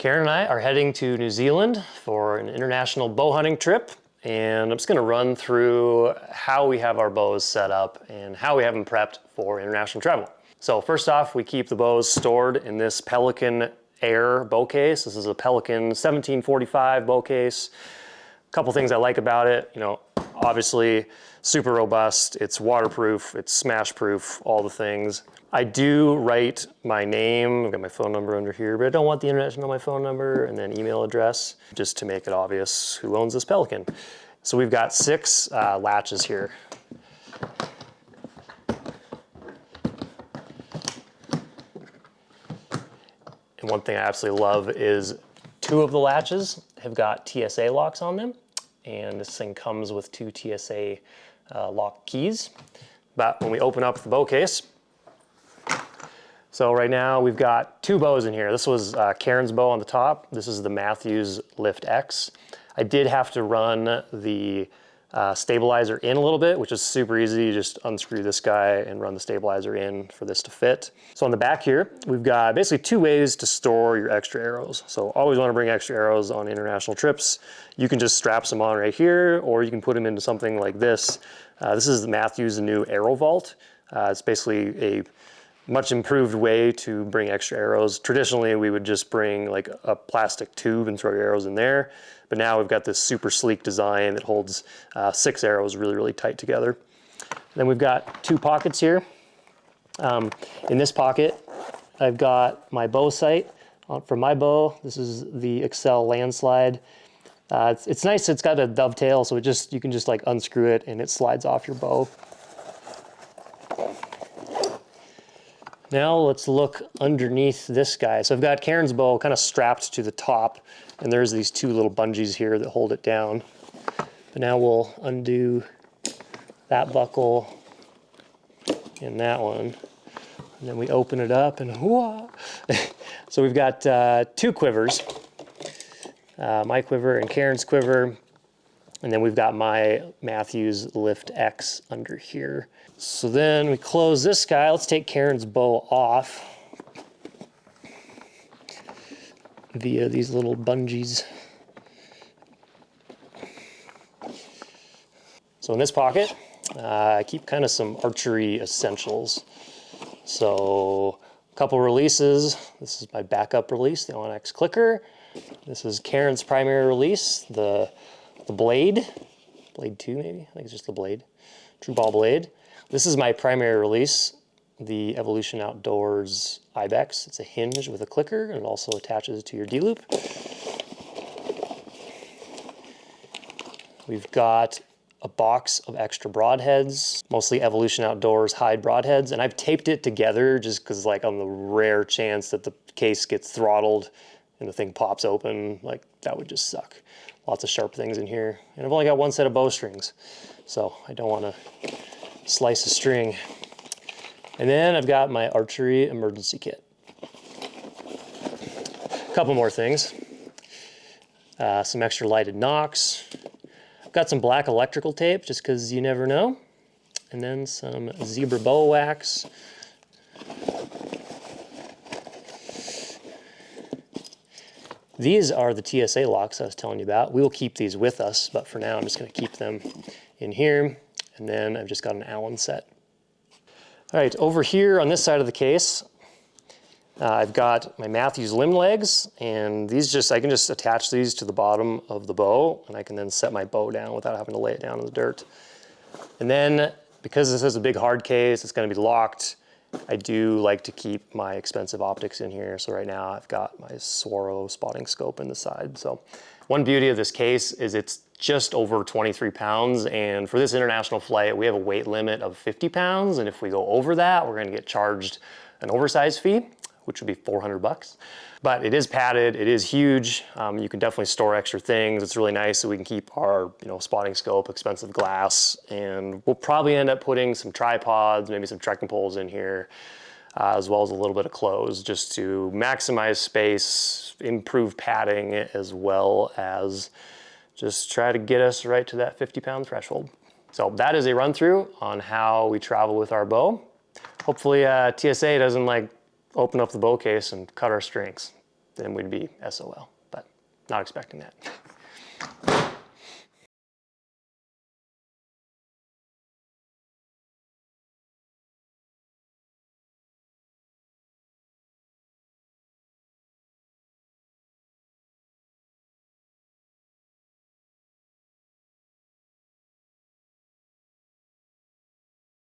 Karen and I are heading to New Zealand for an international bow hunting trip, and I'm just going to run through how we have our bows set up and how we have them prepped for international travel. So first off, we keep the bows stored in this Pelican Air bow case. This is a Pelican 1745 bow case. A couple things I like about it, obviously super robust, it's waterproof, it's smash proof, all the things. I do write my name, I've got my phone number under here, but I don't want the internet to know my phone number, and then email address, just to make it obvious who owns this Pelican. So we've got 6 latches here. And one thing I absolutely love is 2 of the latches have got TSA locks on them, and this thing comes with 2 TSA lock keys. But when we open up the bow case, so right now we've got 2 bows in here. This was Karen's bow on the top. This is the Matthews Lift X. I did have to run the stabilizer in a little bit, which is super easy. You just unscrew this guy and run the stabilizer in for this to fit. So on the back here, we've got basically 2 ways to store your extra arrows. So always want to bring extra arrows on international trips. You can just strap some on right here, or you can put them into something like this. This is the Matthews new Arrow Vault. It's basically a much improved way to bring extra arrows. Traditionally, we would just bring like a plastic tube and throw your arrows in there. But now we've got this super sleek design that holds 6 arrows really, really tight together. Then we've got 2 pockets here. In this pocket, I've got my bow sight. For my bow, this is the Excel Landslide. It's nice, it's got a dovetail, so you can just like unscrew it and it slides off your bow. Now let's look underneath this guy. So I've got Karen's bow kind of strapped to the top, and there's these 2 little bungees here that hold it down. But now we'll undo that buckle and that one. And then we open it up and whoa! So we've got 2 quivers, my quiver and Karen's quiver. And then we've got my Matthews Lift X under here. So then we close this guy. Let's take Karen's bow off via these little bungees. So in this pocket, I keep kind of some archery essentials. So a couple releases. This is my backup release, the Onyx clicker. This is Karen's primary release, the blade 2 maybe, I think it's just the blade, true ball blade. This is my primary release, the Evolution Outdoors Ibex. It's a hinge with a clicker, and it also attaches to your D-loop. We've got a box of extra broadheads, mostly Evolution Outdoors hide broadheads, and I've taped it together just because like on the rare chance that the case gets throttled and the thing pops open, like that would just suck. Lots of sharp things in here. And I've only got 1 set of bowstrings, so I don't want to slice a string. And then I've got my archery emergency kit. A couple more things. Some extra lighted nocks. I've got some black electrical tape, just because you never know. And then some zebra bow wax. These are the TSA locks I was telling you about. We will keep these with us, but for now I'm just going to keep them in here. And then I've just got an Allen set. All right, over here on this side of the case, I've got my Matthews limb legs, and I can just attach these to the bottom of the bow, and I can then set my bow down without having to lay it down in the dirt. And then, because this is a big hard case, it's going to be locked, I do like to keep my expensive optics in here. So right now I've got my Swaro spotting scope in the side. So one beauty of this case is it's just over 23 pounds. And for this international flight, we have a weight limit of 50 pounds. And if we go over that, we're going to get charged an oversized fee, which would be 400 bucks. But it is padded, it is huge. You can definitely store extra things. It's really nice so we can keep our spotting scope, expensive glass, and we'll probably end up putting some tripods, maybe some trekking poles in here, as well as a little bit of clothes just to maximize space, improve padding, as well as just try to get us right to that 50-pound threshold. So that is a run through on how we travel with our bow. Hopefully TSA doesn't open up the bow case and cut our strings. then we'd be SOL, but not expecting that.